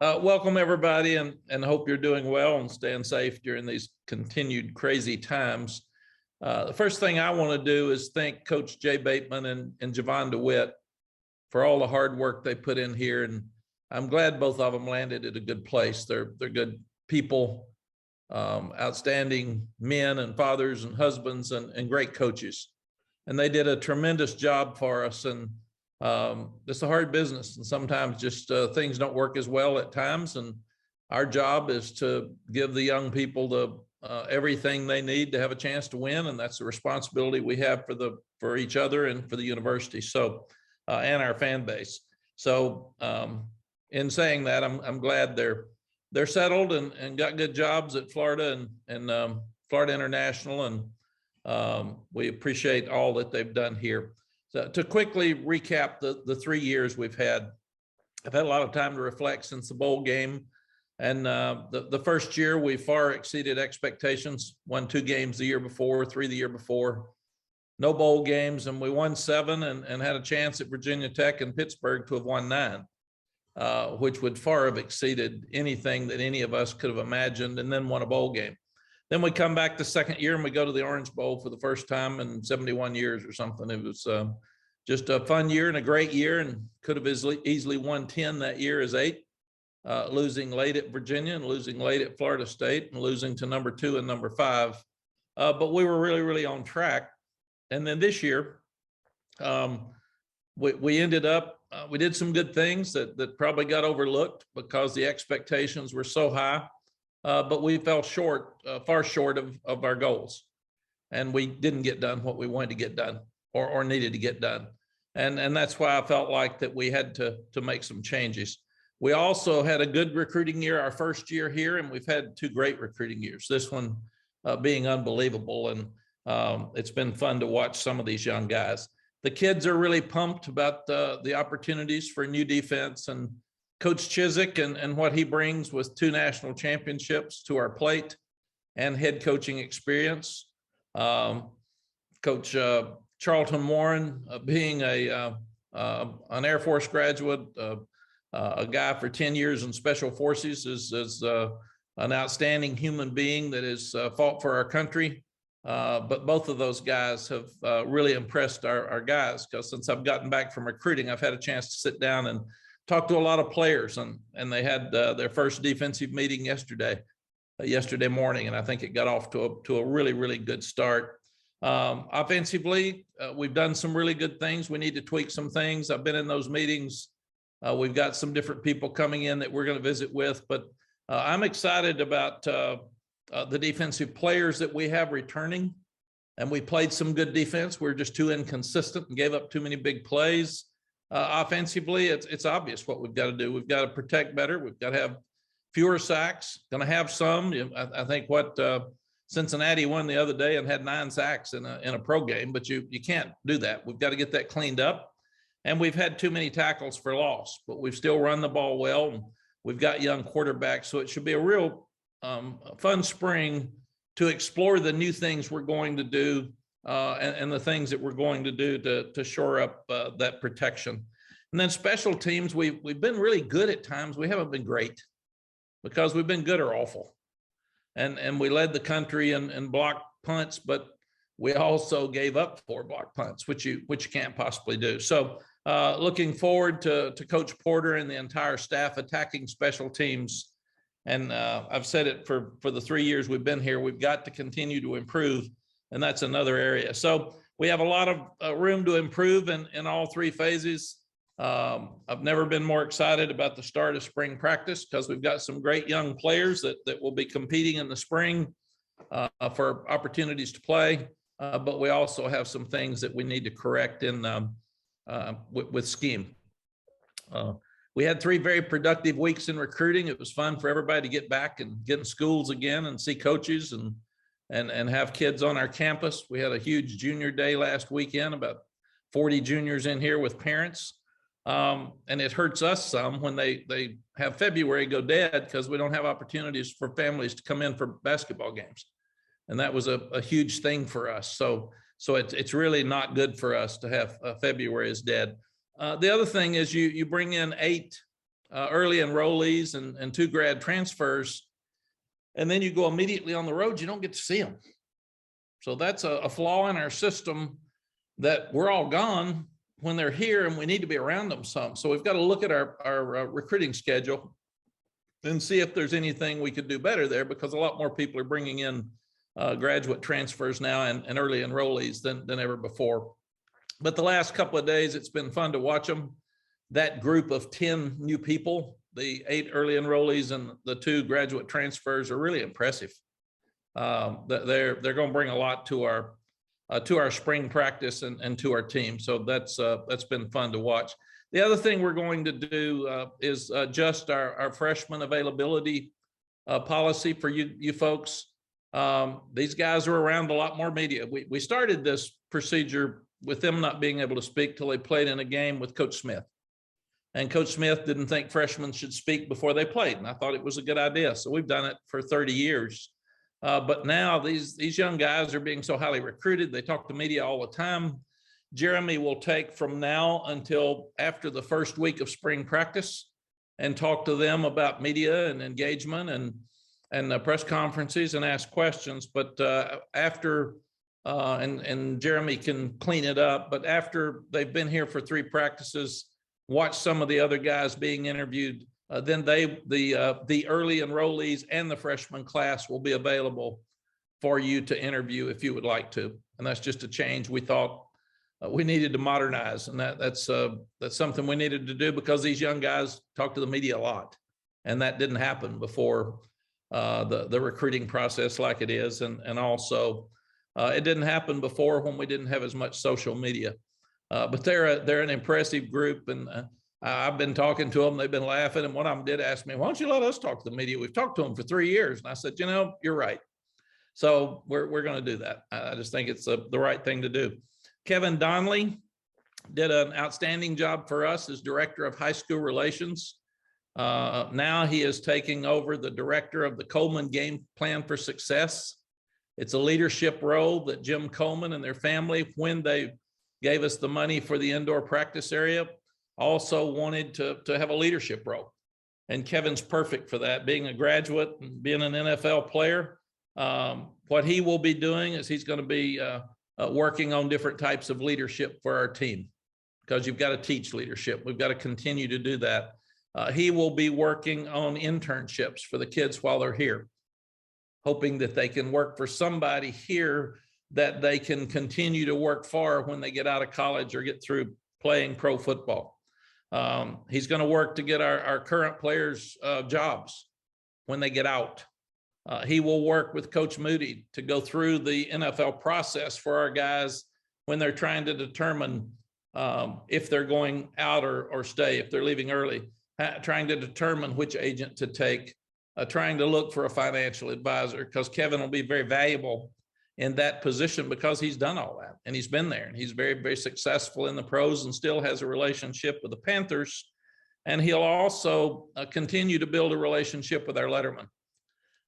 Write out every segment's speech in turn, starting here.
Welcome everybody, and hope you're doing well and staying safe during these continued crazy times. The first thing I want to do is thank Coach Jay Bateman and Javon DeWitt for all the hard work they put in here, and I'm glad both of them landed at a good place. They're good people, outstanding men and fathers and husbands, and great coaches, and they did a tremendous job for us. And it's a hard business, and sometimes just things don't work as well at times, and our job is to give the young people the everything they need to have a chance to win, and that's the responsibility we have for each other and for the university, so and our fan base. So in saying that, I'm glad they're settled and got good jobs at Florida and Florida International, and we appreciate all that they've done here. So to quickly recap the 3 years we've had, I've had a lot of time to reflect since the bowl game. And the first year, we far exceeded expectations, won 2 games the year before, 3 the year before, no bowl games, and we won 7 and had a chance at Virginia Tech and Pittsburgh to have won 9, which would far have exceeded anything that any of us could have imagined, and then won a bowl game. Then we come back the second year and we go to the Orange Bowl for the first time in 71 years or something. It was just a fun year and a great year, and could have easily won 10 that year as 8, losing late at Virginia and losing late at Florida State and losing to number 2 and number 5. But we were really, really on track. And then this year, we ended up, we did some good things that probably got overlooked because the expectations were so high. But we fell short, far short of our goals, and we didn't get done what we wanted to get done or needed to get done. And that's why I felt like that we had to make some changes. We also had a good recruiting year, our first year here, and we've had 2 great recruiting years, this one being unbelievable. And it's been fun to watch some of these young guys. The kids are really pumped about the opportunities for new defense, and Coach Chizik and what he brings with 2 national championships to our plate and head coaching experience. Coach Charlton Warren, being an Air Force graduate, a guy for 10 years in Special Forces, is an outstanding human being that has fought for our country. But both of those guys have really impressed our guys, because since I've gotten back from recruiting, I've had a chance to sit down and talked to a lot of players, and they had their first defensive meeting yesterday morning, and I think it got off to a really, really good start. Offensively, we've done some really good things. We need to tweak some things. I've been in those meetings. We've got some different people coming in that we're going to visit with, but I'm excited about the defensive players that we have returning, and we played some good defense. We're just too inconsistent and gave up too many big plays. Offensively, it's obvious what we've got to do. We've got to protect better. We've got to have fewer sacks. Going to have some. I think what Cincinnati won the other day and had 9 sacks in a pro game, but you can't do that. We've got to get that cleaned up. And we've had too many tackles for loss, but we've still run the ball well. And we've got young quarterbacks, so it should be a real fun spring to explore the new things we're going to do. And the things that we're going to do to shore up that protection. And then special teams, we've been really good at times. We haven't been great because we've been good or awful. And we led the country in block punts, but we also gave up 4 block punts, which you can't possibly do. So looking forward to Coach Porter and the entire staff attacking special teams. And I've said it for the 3 years we've been here, we've got to continue to improve. And that's another area. So we have a lot of room to improve in all 3 phases. I've never been more excited about the start of spring practice, because we've got some great young players that will be competing in the spring for opportunities to play. But we also have some things that we need to correct with scheme. We had 3 very productive weeks in recruiting. It was fun for everybody to get back and get in schools again and see coaches and have kids on our campus. We had a huge junior day last weekend, about 40 juniors in here with parents. And it hurts us some when they have February go dead, because we don't have opportunities for families to come in for basketball games. And that was a huge thing for us. So it's really not good for us to have February is dead. The other thing is you bring in 8 early enrollees and 2 grad transfers, and then you go immediately on the road, you don't get to see them. So that's a flaw in our system, that we're all gone when they're here and we need to be around them some. So we've got to look at our recruiting schedule and see if there's anything we could do better there, because a lot more people are bringing in graduate transfers now and early enrollees than ever before. But the last couple of days, it's been fun to watch them. That group of 10 new people, the 8 early enrollees and the 2 graduate transfers, are really impressive. They're going to bring a lot to our spring practice and to our team. So that's been fun to watch. The other thing we're going to do is adjust our freshman availability policy for you folks. These guys are around a lot more media. We started this procedure with them not being able to speak till they played in a game with Coach Smith. And Coach Smith didn't think freshmen should speak before they played. And I thought it was a good idea. So we've done it for 30 years. But now these young guys are being so highly recruited. They talk to media all the time. Jeremy will take from now until after the first week of spring practice and talk to them about media and engagement and press conferences and ask questions. But after, and Jeremy can clean it up, but after they've been here for 3 practices, watch some of the other guys being interviewed, then the early enrollees and the freshman class will be available for you to interview if you would like to. And that's just a change we thought we needed to modernize. And that's something we needed to do, because these young guys talk to the media a lot. And that didn't happen before the recruiting process like it is. And also it didn't happen before when we didn't have as much social media. But they're an impressive group, and I've been talking to them. They've been laughing, and one of them did ask me, "Why don't you let us talk to the media? We've talked to them for 3 years." And I said, "You're right." So we're going to do that. I just think it's the right thing to do. Kevin Donnelly did an outstanding job for us as Director of High School Relations. Now he is taking over the Director of the Coleman Game Plan for Success. It's a leadership role that Jim Coleman and their family, when they gave us the money for the indoor practice area, also wanted to have a leadership role. And Kevin's perfect for that, being a graduate and being an NFL player. What he will be doing is he's going to be working on different types of leadership for our team, because you've got to teach leadership. We've got to continue to do that. He will be working on internships for the kids while they're here, hoping that they can work for somebody here that they can continue to work for when they get out of college or get through playing pro football. He's going to work to get our current players jobs when they get out. He will work with Coach Moody to go through the NFL process for our guys when they're trying to determine if they're going out or stay, if they're leaving early, trying to determine which agent to take, trying to look for a financial advisor, because Kevin will be very valuable in that position, because he's done all that and he's been there, and he's very, very successful in the pros and still has a relationship with the Panthers. And he'll also continue to build a relationship with our letterman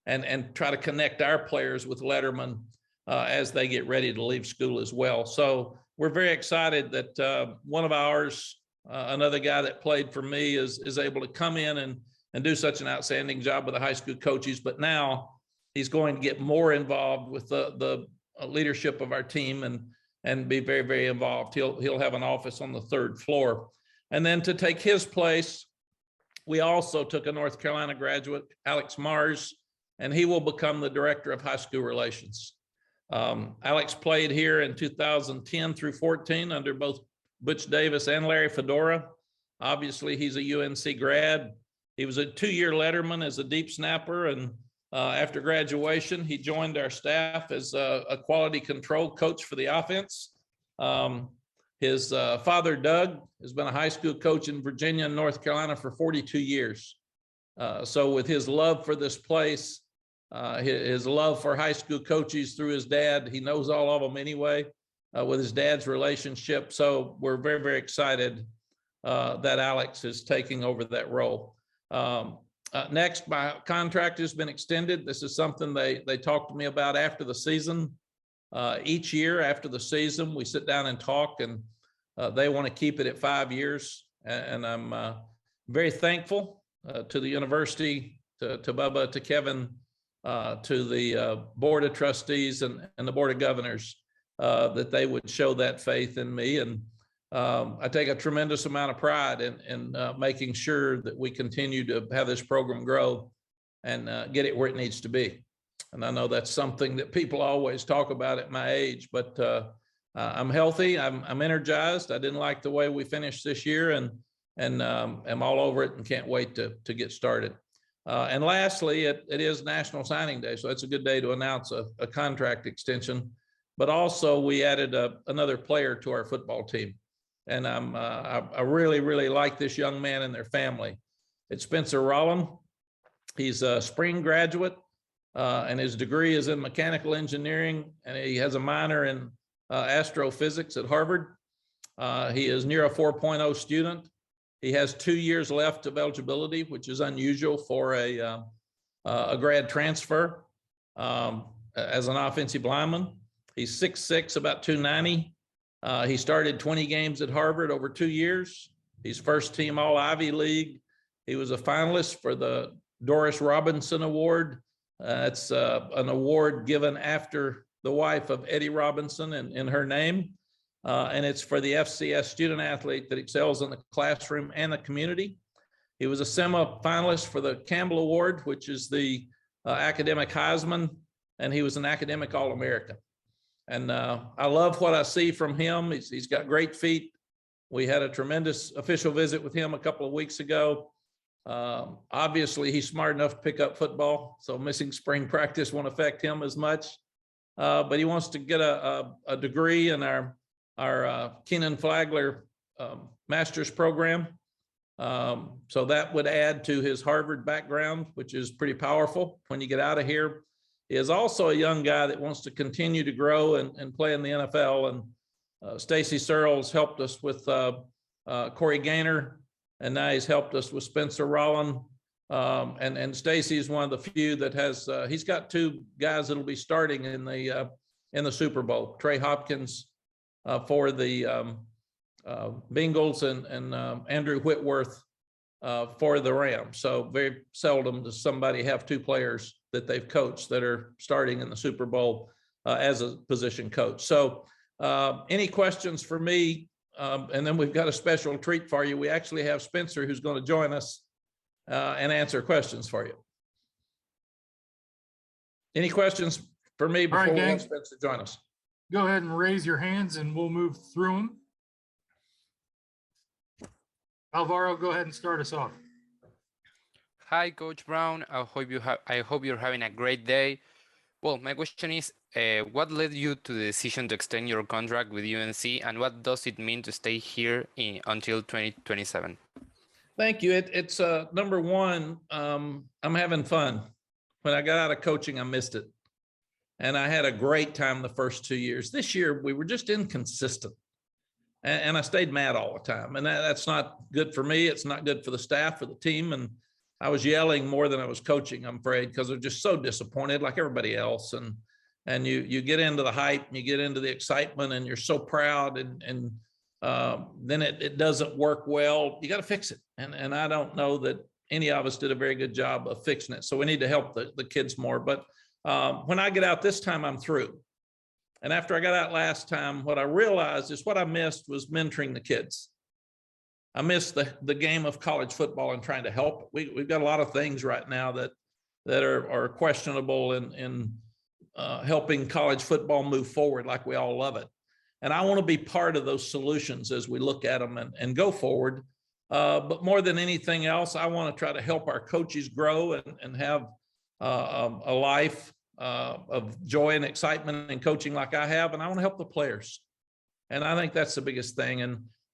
and try to connect our players with letterman as they get ready to leave school as well. So we're very excited that one of ours, another guy that played for me, is able to come in and do such an outstanding job with the high school coaches. But now he's going to get more involved with the leadership of our team and be very, very involved. He'll have an office on the 3rd floor. And then to take his place, we also took a North Carolina graduate, Alex Mars, and he will become the Director of High School Relations. Alex played here in 2010 through 14 under both Butch Davis and Larry Fedora. Obviously, he's a UNC grad. He was a 2-year letterman as a deep snapper, and after graduation, he joined our staff as a quality control coach for the offense. His father, Doug, has been a high school coach in Virginia and North Carolina for 42 years. So with his love for this place, his love for high school coaches through his dad, he knows all of them anyway, with his dad's relationship. So we're very, very excited that Alex is taking over that role. Next, my contract has been extended. This is something they talked to me about after the season. Each year after the season, we sit down and talk, and they want to keep it at 5 years. And I'm very thankful to the university, to Bubba, to Kevin, to the board of trustees and the board of governors, that they would show that faith in me. And I take a tremendous amount of pride in making sure that we continue to have this program grow and get it where it needs to be. And I know that's something that people always talk about at my age, but I'm healthy. I'm energized. I didn't like the way we finished this year, and I'm all over it and can't wait to get started. And lastly, it is National Signing Day, so it's a good day to announce a contract extension. But also, we added another player to our football team, and I really like this young man and their family. It's Spencer Rollins. He's a spring graduate, and his degree is in mechanical engineering, and he has a minor in astrophysics at Harvard. He is near a 4.0 student. He has 2 years left of eligibility, which is unusual for a grad transfer as an offensive lineman. He's 6'6", about 290. He started 20 games at Harvard over 2 years. He's first team All Ivy League. He was a finalist for the Doris Robinson Award. It's an award given after the wife of Eddie Robinson in her name. And it's for the FCS student athlete that excels in the classroom and the community. He was a semi-finalist for the Campbell Award, which is the academic Heisman, and he was an academic All-American. And I love what I see from him. He's got great feet. We had a tremendous official visit with him a couple of weeks ago. Obviously, he's smart enough to pick up football, so missing spring practice won't affect him as much. But he wants to get a degree in our Keenan Flagler master's program. So that would add to his Harvard background, which is pretty powerful when you get out of here. He is also a young guy that wants to continue to grow and play in the NFL. And Stacy Searles helped us with Corey Gaynor, and now he's helped us with Spencer Rollins. And Stacy is one of the few that has, he's got 2 guys that'll be starting in the Super Bowl. Trey Hopkins for the Bengals and Andrew Whitworth for the Rams. So very seldom does somebody have 2 players that they've coached that are starting in the Super Bowl as a position coach. So any questions for me? And then we've got a special treat for you. We actually have Spencer who's going to join us and answer questions for you. Any questions for me before we have Spencer join us? Go ahead and raise your hands and we'll move through them. Alvaro, go ahead and start us off. Hi, Coach Brown. I hope you're having a great day. Well, my question is, what led you to the decision to extend your contract with UNC, and what does it mean to stay here until 2027? Thank you. It's number one, I'm having fun. When I got out of coaching, I missed it. And I had a great time the first 2 years. This year, we were just inconsistent. And I stayed mad all the time. And that's not good for me. It's not good for the staff or the team. And I was yelling more than I was coaching, I'm afraid, because they're just so disappointed like everybody else. And you get into the hype, and you get into the excitement, and you're so proud, and then it doesn't work well. You got to fix it. And I don't know that any of us did a very good job of fixing it. So we need to help the kids more. But when I get out this time, I'm through. And after I got out last time, what I realized is what I missed was mentoring the kids. I missed the game of college football and trying to help. We've got a lot of things right now that are questionable in helping college football move forward like we all love it. And I want to be part of those solutions as we look at them and go forward. But more than anything else, I want to try to help our coaches grow and have a life of joy and excitement in coaching like I have. And I want to help the players. And I think that's the biggest thing.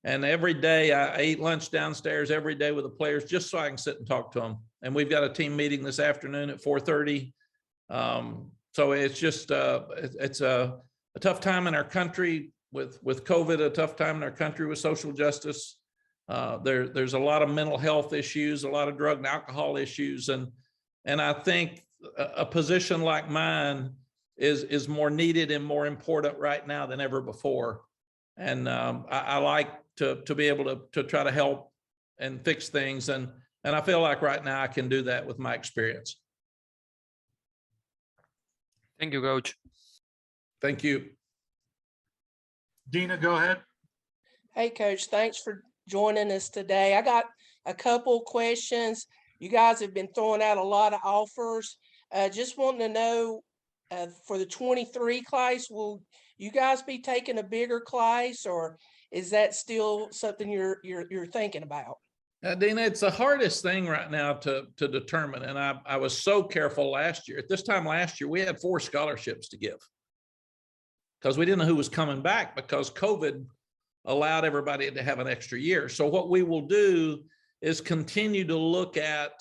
And every day I eat lunch downstairs every day with the players just so I can sit and talk to them. And we've got a team meeting this afternoon at 4:30. So it's just it's a tough time in our country with COVID, a tough time in our country with social justice. There's a lot of mental health issues, a lot of drug and alcohol issues. And I think a position like mine is more needed and more important right now than ever before. And I like to be able to try to help and fix things. And I feel like right now I can do that with my experience. Thank you, Coach. Thank you. Dina, go ahead. Hey, Coach, thanks for joining us today. I got a couple questions. You guys have been throwing out a lot of offers. Just wanting to know, for the 23 class, will you guys be taking a bigger class, or is that still something you're thinking about? Dina, it's the hardest thing right now to determine. And I was so careful last year. At this time last year, we had 4 scholarships to give because we didn't know who was coming back, because COVID allowed everybody to have an extra year. So what we will do is continue to look at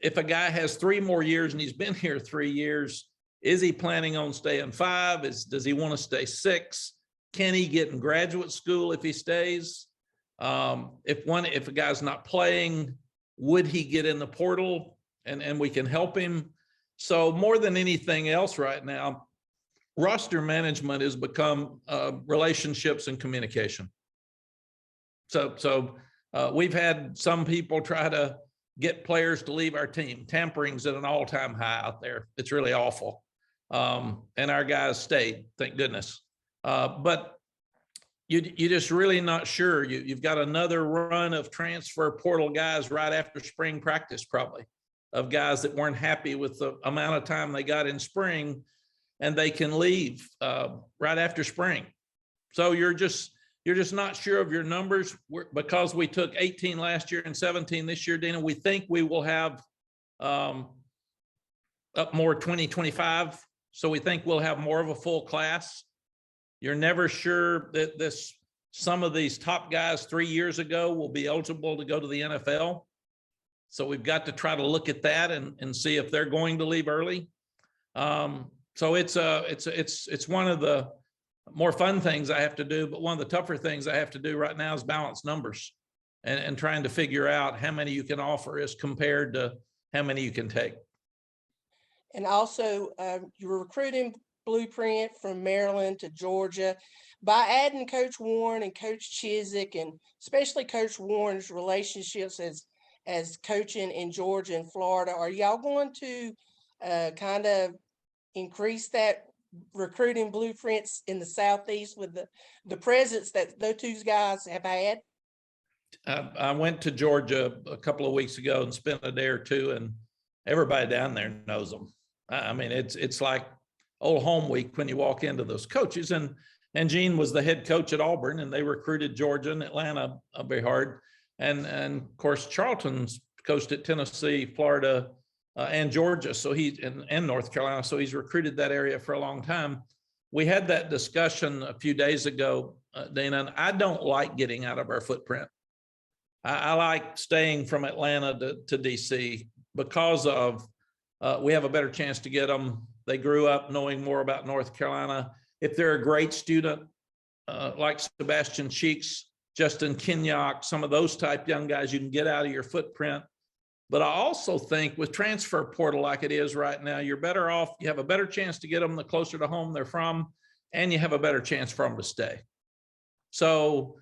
if a guy has 3 more years and he's been here 3 years, is he planning on staying 5? Does he want to stay 6? Can he get in graduate school if he stays? If a guy's not playing, would he get in the portal and we can help him? So more than anything else right now, roster management has become relationships and communication. So we've had some people try to get players to leave our team. Tampering's at an all-time high out there. It's really awful. And our guys stayed, thank goodness. But you're just really not sure. You've got another run of transfer portal guys right after spring practice, probably, of guys that weren't happy with the amount of time they got in spring, and they can leave right after spring. So you're just not sure of your numbers. Because we took 18 last year and 17 this year, Dina, we think we will have up more 2025. So we think we'll have more of a full class. You're never sure that some of these top guys 3 years ago will be eligible to go to the NFL. So we've got to try to look at that and see if they're going to leave early. So it's one of the more fun things I have to do, but one of the tougher things I have to do right now is balance numbers and trying to figure out how many you can offer as compared to how many you can take. And also, you're recruiting blueprint from Maryland to Georgia. By adding Coach Warren and Coach Chiswick, and especially Coach Warren's relationships as coaching in Georgia and Florida, are y'all going to kind of increase that recruiting blueprints in the Southeast with the presence that those 2 guys have had? I went to Georgia a couple of weeks ago and spent a day or 2, and everybody down there knows them. I mean, it's like old home week when you walk into those coaches. And Gene was the head coach at Auburn, and they recruited Georgia and Atlanta very hard. And of course, Charlton's coached at Tennessee, Florida, and Georgia. So and North Carolina. So he's recruited that area for a long time. We had that discussion a few days ago, Dana, and I don't like getting out of our footprint. I like staying from Atlanta to DC because of we have a better chance to get them. They grew up knowing more about North Carolina. If they're a great student, like Sebastian Cheeks, Justin Kenyock, some of those type young guys, you can get out of your footprint. But I also think with transfer portal like it is right now, you're better off. You have a better chance to get them the closer to home they're from, and you have a better chance for them to stay. So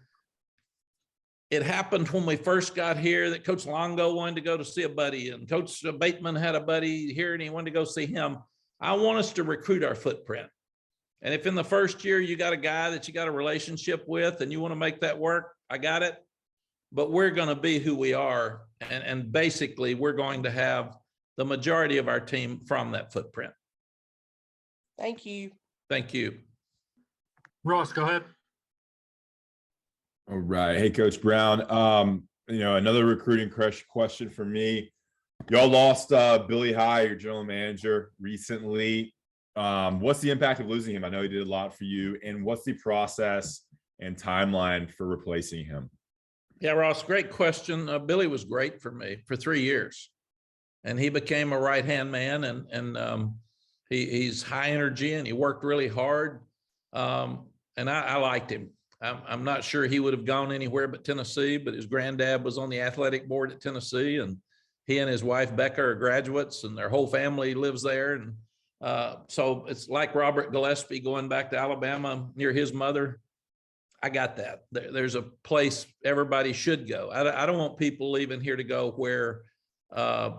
it happened when we first got here that Coach Longo wanted to go to see a buddy, and Coach Bateman had a buddy here and he wanted to go see him. I want us to recruit our footprint. And if in the first year you got a guy that you got a relationship with and you want to make that work, I got it. But we're going to be who we are. And basically we're going to have the majority of our team from that footprint. Thank you. Thank you. Ross, go ahead. All right. Hey, Coach Brown. Another recruiting question for me. Y'all lost Billy High, your general manager, recently. What's the impact of losing him? I know he did a lot for you. And what's the process and timeline for replacing him? Yeah, Ross, great question. Billy was great for me for 3 years. And he became a right-hand man, and he's high energy and he worked really hard. And I liked him. I'm not sure he would have gone anywhere but Tennessee, but his granddad was on the athletic board at Tennessee, and he and his wife Becca are graduates, and their whole family lives there. And so it's like Robert Gillespie going back to Alabama near his mother. I got that. There's a place everybody should go. I don't want people leaving here to go where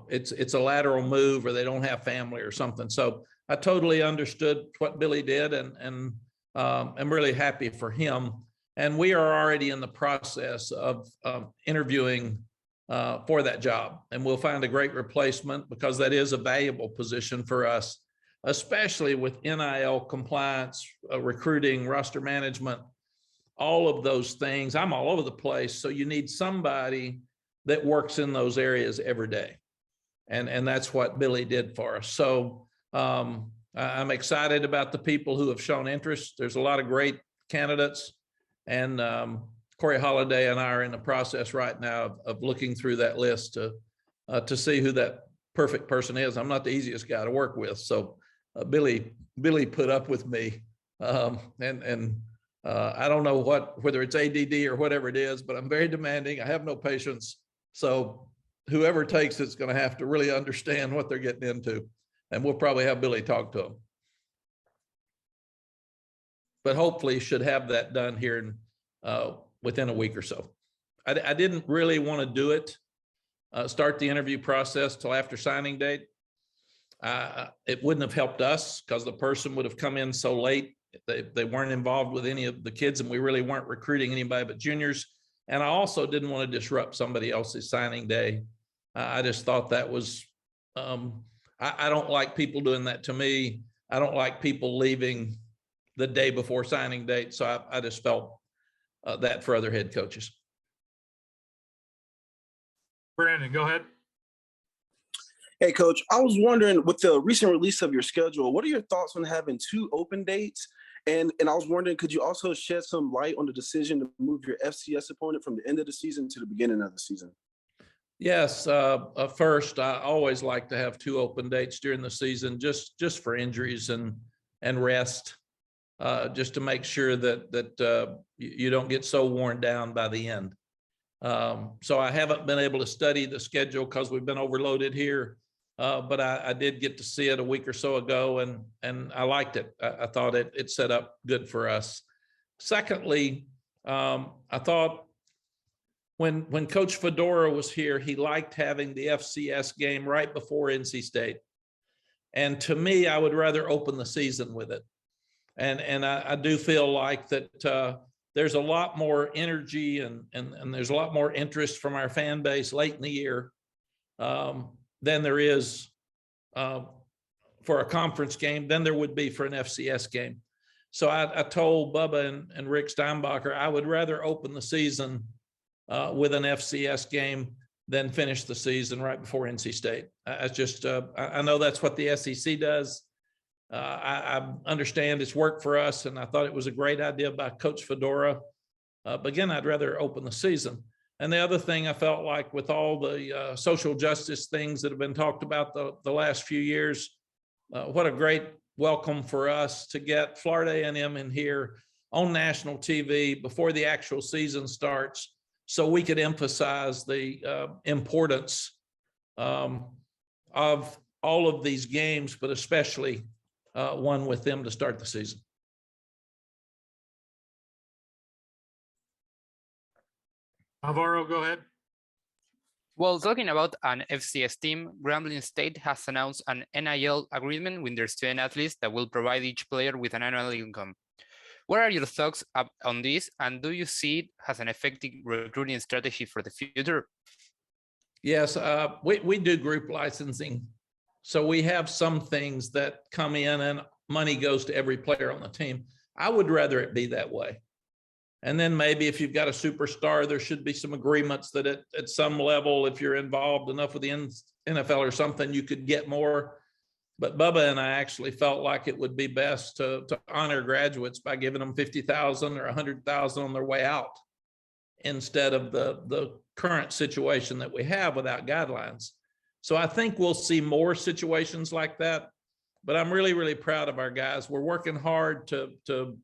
it's a lateral move or they don't have family or something. So I totally understood what Billy did, and I'm really happy for him. And we are already in the process of interviewing for that job, and we'll find a great replacement because that is a valuable position for us, especially with NIL compliance, recruiting, roster management, all of those things. I'm all over the place. So you need somebody that works in those areas every day. And that's what Billy did for us. So I'm excited about the people who have shown interest. There's a lot of great candidates, and Corey Holiday and I are in the process right now of looking through that list to see who that perfect person is. I'm not the easiest guy to work with. So Billy put up with me, and I don't know whether it's ADD or whatever it is, but I'm very demanding. I have no patience. So whoever takes it's going to have to really understand what they're getting into. And we'll probably have Billy talk to them. But hopefully should have that done here within a week or so. I didn't really want to do it, start the interview process till after signing date. It wouldn't have helped us because the person would have come in so late. They weren't involved with any of the kids, and we really weren't recruiting anybody but juniors. And I also didn't want to disrupt somebody else's signing day. I just thought that was, I don't like people doing that to me. I don't like people leaving the day before signing date. So I just felt that for other head coaches. Brandon, go ahead. Hey, Coach, I was wondering, with the recent release of your schedule, what are your thoughts on having 2 open dates? And I was wondering, could you also shed some light on the decision to move your FCS opponent from the end of the season to the beginning of the season? Yes. First, I always like to have 2 open dates during the season, just for injuries and rest, just to make sure that you don't get so worn down by the end. So I haven't been able to study the schedule because we've been overloaded here. But I did get to see it a week or so ago, and I liked it. I thought it set up good for us. Secondly, I thought when Coach Fedora was here, he liked having the FCS game right before NC State. And to me, I would rather open the season with it. And I do feel like that there's a lot more energy and there's a lot more interest from our fan base late in the year than there is for a conference game, than there would be for an FCS game. So I told Bubba and Rick Steinbacher, I would rather open the season with an FCS game than finish the season right before NC State. I know that's what the SEC does. I understand it's worked for us, and I thought it was a great idea by Coach Fedora. But again, I'd rather open the season. And the other thing I felt like, with all the social justice things that have been talked about the last few years, what a great welcome for us to get Florida A&M in here on national TV before the actual season starts, so we could emphasize the importance of all of these games, but especially one with them to start the season. Alvaro, go ahead. Well, talking about an FCS team, Grambling State has announced an NIL agreement with their student athletes that will provide each player with an annual income. What are your thoughts on this, and do you see it as an effective recruiting strategy for the future? Yes, we do group licensing. So we have some things that come in and money goes to every player on the team. I would rather it be that way. And then maybe if you've got a superstar, there should be some agreements that at some level, if you're involved enough with the NFL or something, you could get more. But Bubba and I actually felt like it would be best to honor graduates by giving them $50,000 or $100,000 on their way out, instead of the current situation that we have without guidelines. So I think we'll see more situations like that. But I'm really, really proud of our guys. We're working hard to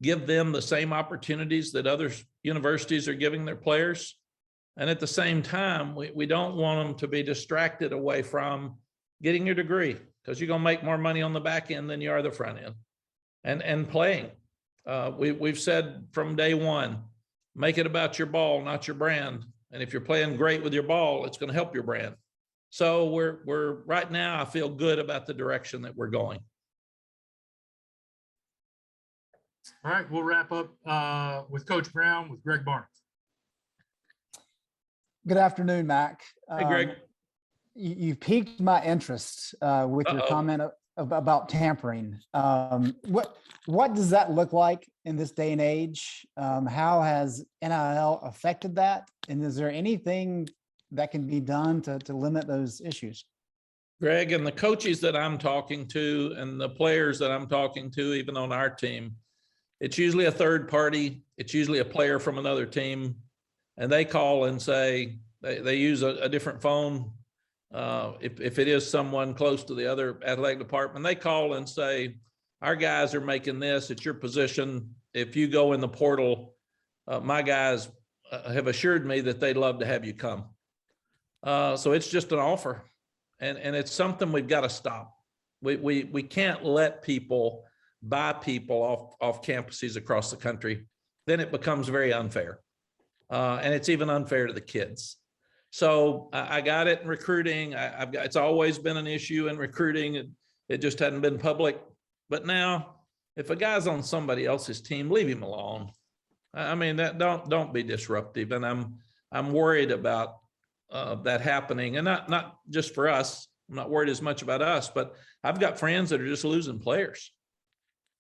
give them the same opportunities that other universities are giving their players. And at the same time, we don't want them to be distracted away from getting your degree, because you're going to make more money on the back end than you are the front end, and playing. We've said from day one, make it about your ball, not your brand. And if you're playing great with your ball, it's going to help your brand. So we're right now, I feel good about the direction that we're going. All right, we'll wrap up with Coach Brown with Greg Barnes. Good afternoon, Mack. Hey, Greg. You piqued my interest with your comment about tampering. What does that look like in this day and age? How has NIL affected that? And is there anything that can be done to limit those issues? Greg, and the coaches that I'm talking to and the players that I'm talking to, even on our team, it's usually a third party. It's usually a player from another team. And they call and say, they use a different phone. If it is someone close to the other athletic department, they call and say, our guys are making this, it's your position. If you go in the portal, my guys have assured me that they'd love to have you come. So it's just an offer. And it's something we've got to stop. We can't let people buy people off campuses across the country. Then it becomes very unfair. And it's even unfair to the kids. So I got it in recruiting. It's always been an issue in recruiting. It just hadn't been public. But now, if a guy's on somebody else's team, leave him alone. I mean, don't be disruptive. And I'm worried about that happening, and not just for us. I'm not worried as much about us, but I've got friends that are just losing players,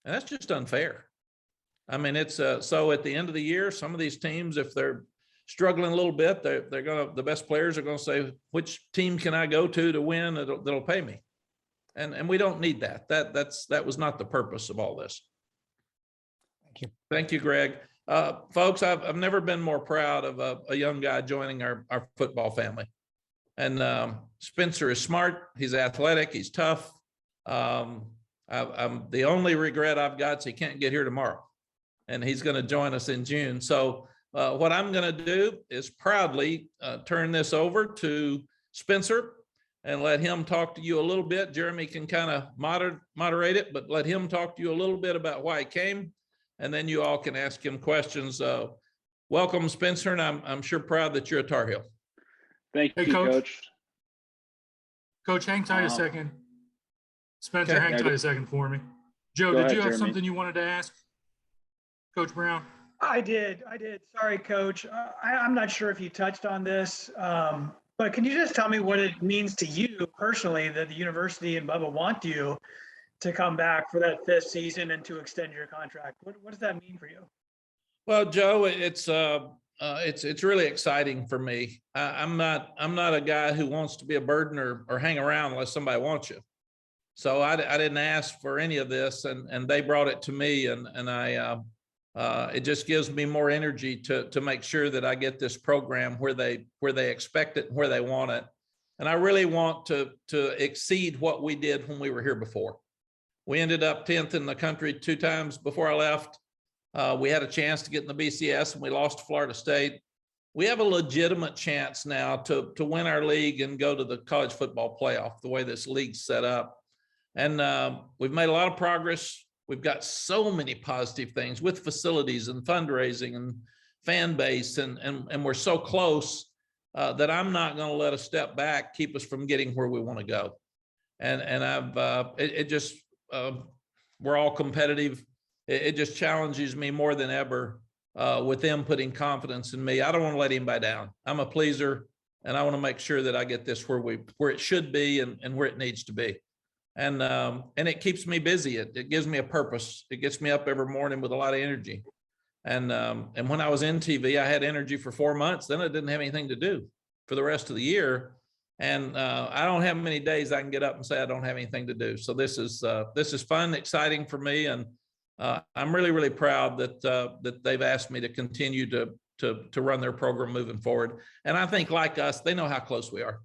and that's just unfair. I mean, it's so at the end of the year, some of these teams, if they're struggling a little bit, the best players are going to say, which team can I go to win that'll pay me? And we don't need that. That was not the purpose of all this. Thank you. Thank you, Greg. Folks, I've never been more proud of a young guy joining our football family. And Spencer is smart. He's athletic. He's tough. I'm the only regret I've got is he can't get here tomorrow, and he's going to join us in June. So what I'm going to do is proudly turn this over to Spencer and let him talk to you a little bit. Jeremy can kind of moderate it, but let him talk to you a little bit about why he came. And then you all can ask him questions. Welcome, Spencer, and I'm sure proud that you're a Tar Heel. Thank you, Coach. Coach, hang tight a second. Spencer, hang tight a second for me. Joe, did you have something you wanted to ask Coach Brown? I did. Sorry, Coach. I'm not sure if you touched on this, but can you just tell me what it means to you personally that the university and Bubba want you to come back for that 5th season and to extend your contract? What does that mean for you? Well, Joe, it's really exciting for me. I'm not a guy who wants to be a burden or hang around unless somebody wants you. So I didn't ask for any of this, and they brought it to me, and it just gives me more energy to make sure that I get this program where they expect it and where they want it. And I really want to exceed what we did when we were here before. We ended up 10th in the country 2 times before I left. We had a chance to get in the BCS, and we lost to Florida State. We have a legitimate chance now to win our league and go to the college football playoff, the way this league's set up. And we've made a lot of progress. We've got so many positive things with facilities and fundraising and fan base, and we're so close that I'm not going to let a step back keep us from getting where we want to go. And we're all competitive. It just challenges me more than ever with them putting confidence in me. I don't want to let anybody down. I'm a pleaser, and I want to make sure that I get this where it should be and where it needs to be. And it keeps me busy. It gives me a purpose. It gets me up every morning with a lot of energy. And when I was in TV, I had energy for 4 months. Then I didn't have anything to do for the rest of the year. And I don't have many days I can get up and say I don't have anything to do. So this is fun, exciting for me, and I'm really, really proud that they've asked me to continue to run their program moving forward. And I think, like us, they know how close we are.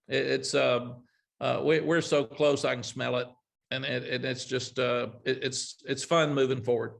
We're so close, I can smell it, and it's just it's fun moving forward.